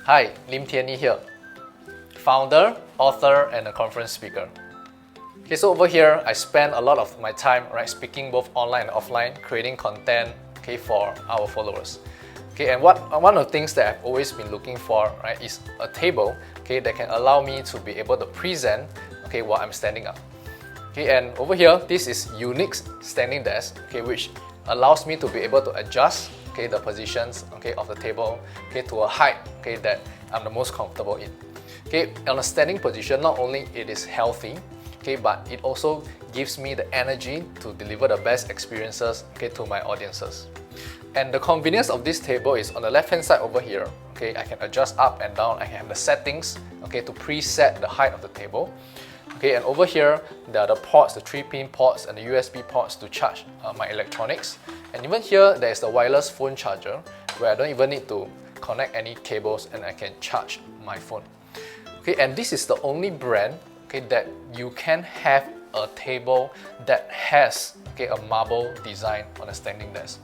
Hi, Lim Tianyi here, founder, author, and a conference speaker. Okay, so over here, I spend a lot of my time speaking both online and offline, creating content for our followers. And one of the things that I've always been looking for is a table that can allow me to be able to present while I'm standing up. And over here, this is Uniq Standing Desk, which allows me to be able to adjust the positions of the table to a height that I'm the most comfortable in. On a standing position, not only it is healthy, but it also gives me the energy to deliver the best experiences to my audiences. And the convenience of this table is on the left hand side over here. I can adjust up and down. I can have the settings to preset the height of the table. And over here, there are the ports, the 3-pin ports and the USB ports to charge my electronics. And even here, there is the wireless phone charger where I don't even need to connect any cables and I can charge my phone. And this is the only brand that you can have a table that has a marble design on a standing desk.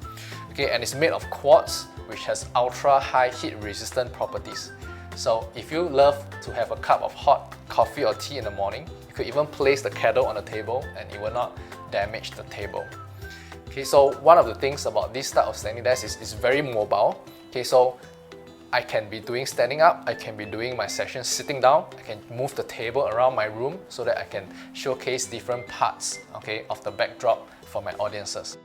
And it's made of quartz, which has ultra high heat resistant properties. So if you love to have a cup of hot coffee or tea in the morning, you could even place the kettle on the table and it will not damage the table. So one of the things about this type of standing desk is it's very mobile. So I can be doing standing up, I can be doing my sessions sitting down, I can move the table around my room so that I can showcase different parts of the backdrop for my audiences.